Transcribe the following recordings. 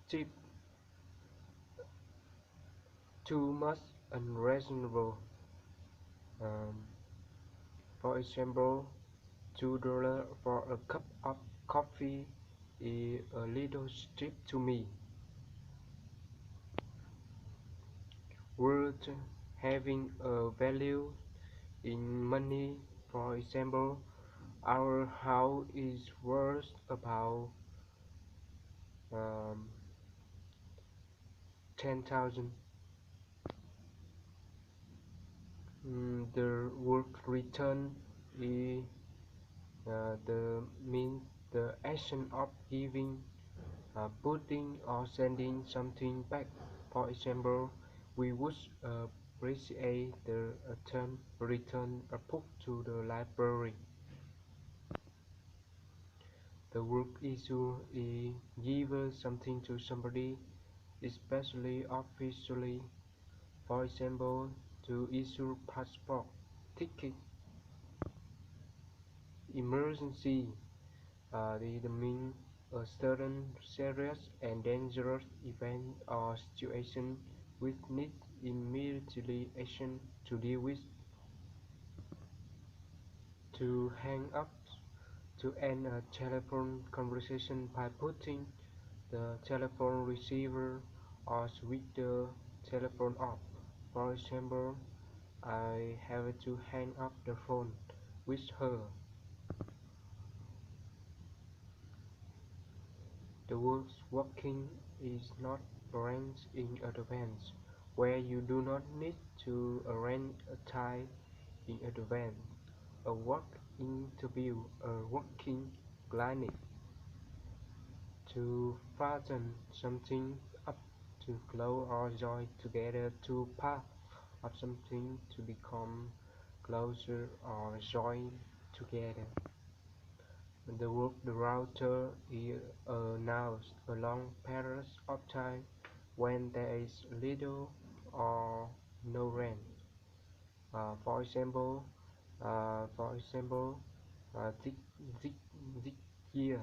cheap, too much unreasonable. Um, for example, $2 for a cup of coffee is a little steep to me. Worth having a value in money. For example, our house is worth about 10,000. The work return is the means the action of giving, putting or sending something back. For example, we would appreciate the return a book to the library. The work issue is give something to somebody, especially officially. For example, to issue passport ticket. Emergency mean a certain serious and dangerous event or situation which needs immediately action to deal with. To hang up, to end a telephone conversation by putting the telephone receiver or switch the telephone off. For example, I have to hang up the phone with her. The word "walking" is not arranged in advance, where you do not need to arrange a time in advance. A work interview, a working clinic. To fasten something up, to close or join together two parts of something to become closer or join together. The word router is announced along periods of time when there is little or no rain. For example, for example, this, this, this year,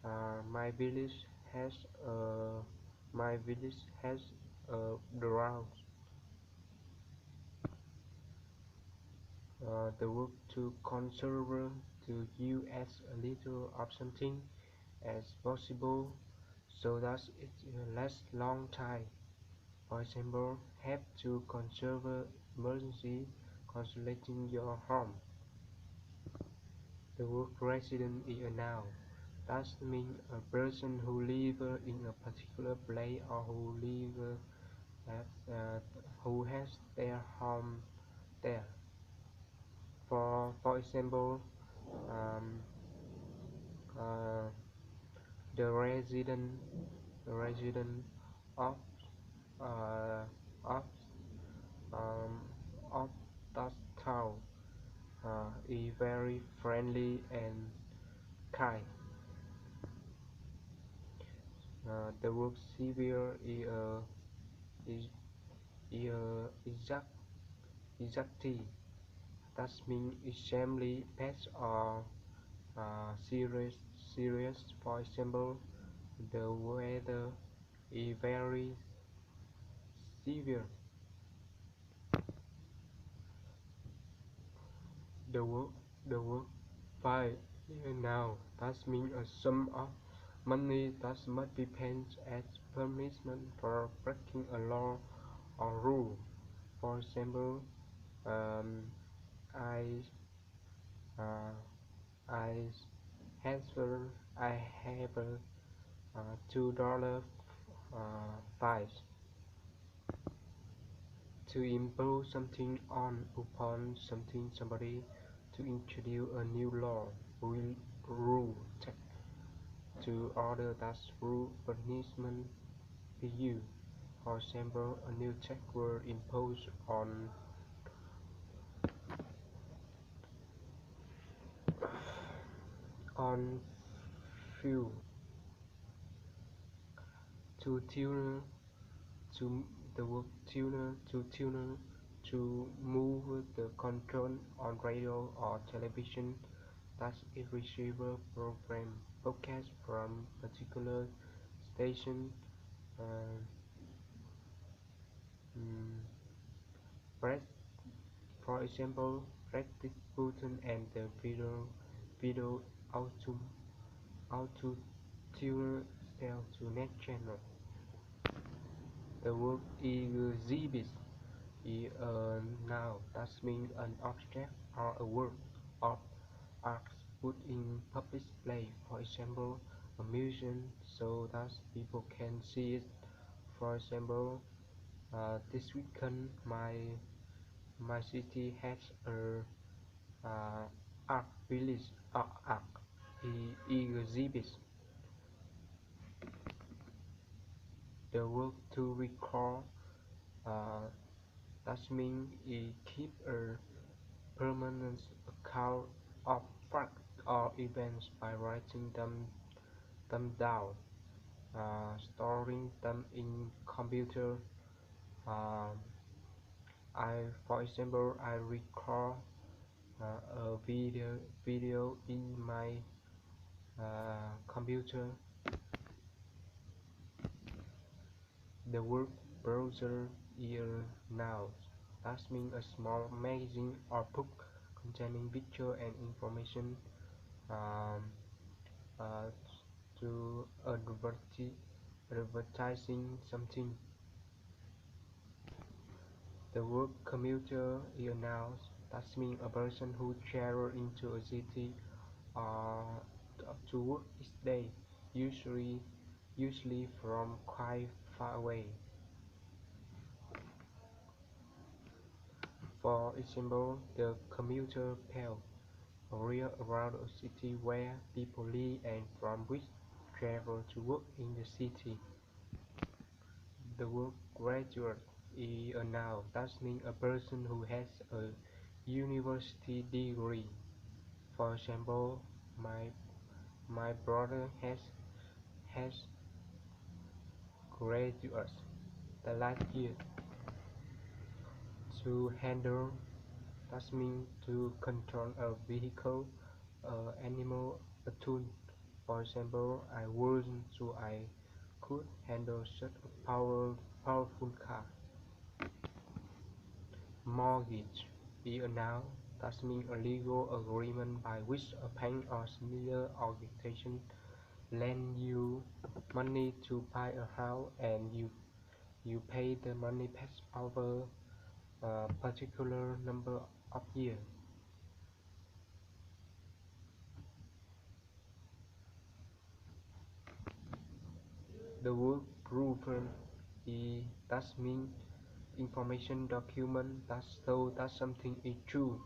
uh, my village has uh, my village has a drought. The work to conserve to use as little of something as possible so that it lasts long time. For example, have to conserve emergency consolidating your home. The word resident is a noun. That means a person who lives in a particular place or at, uh, who has their home there. For example, um, uh, the resident of uh, of um, of that town is very friendly and kind. The word severe is, is exactly. That means extremely bad or serious. Serious. For example, the weather is very severe. The word the word fine now that means a sum of money that must be paid as punishment for breaking a law or rule. For example, um, I uh, I have I have $2 fine to impose something on upon something somebody, to introduce a new law, will, rule, tax, to order that rule punishment be used. For example, a new tax were imposed on fuel. To tuner, to the word tuner, to move the control on radio or television that it receives program broadcast from particular station Uh, mm, press, for example, press this button and the video auto auto tuner cell to net channel. The word exhibit is a noun that means an object or a work of art put in public display, for example, a museum, so that people can see it. For example, this weekend my city has a art village art exhibit. The work to record uh, that means it keep a permanent account of facts or events by writing them down, storing them in computer. Um, for example, I record a video in my computer. The word browser is now. That means a small magazine or book containing picture and information um, uh, to advertising something. The word commuter is now. That means a person who travels into a city uh, to work each day, usually usually from quite far away. For example, the commuter belt, a area around a city where people live and from which travel to work in the city. The word graduate is a noun that means a person who has a university degree. For example, my brother has graduated the last year. To handle that means to control a vehicle, animal, a tool. For example, I wasn't so I could handle such a powerful car. Mortgage is a noun that means a legal agreement by which a bank or similar organization lend you money to buy a house and you pay the money back over a particular number of years. The word proven is that means information document that shows that something is true.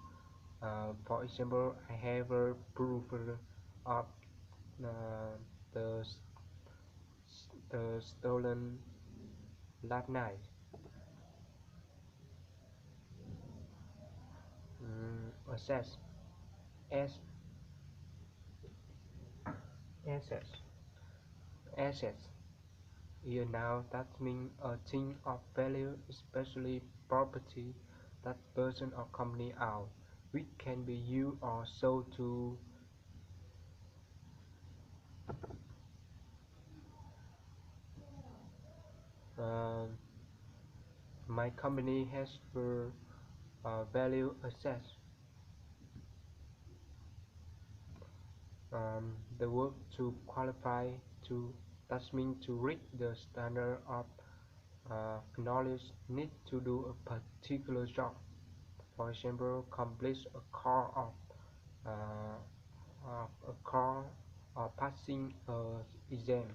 For example, I have a proof of uh, the the stolen last night. Assess as assets assets. Here now that means a thing of value, especially property that person or company own, which can be used or sold to. Um, my company has value assets. The work to qualify to that means to reach the standard of knowledge need to do a particular job. For example, complete a car uh, of a car or passing a exam.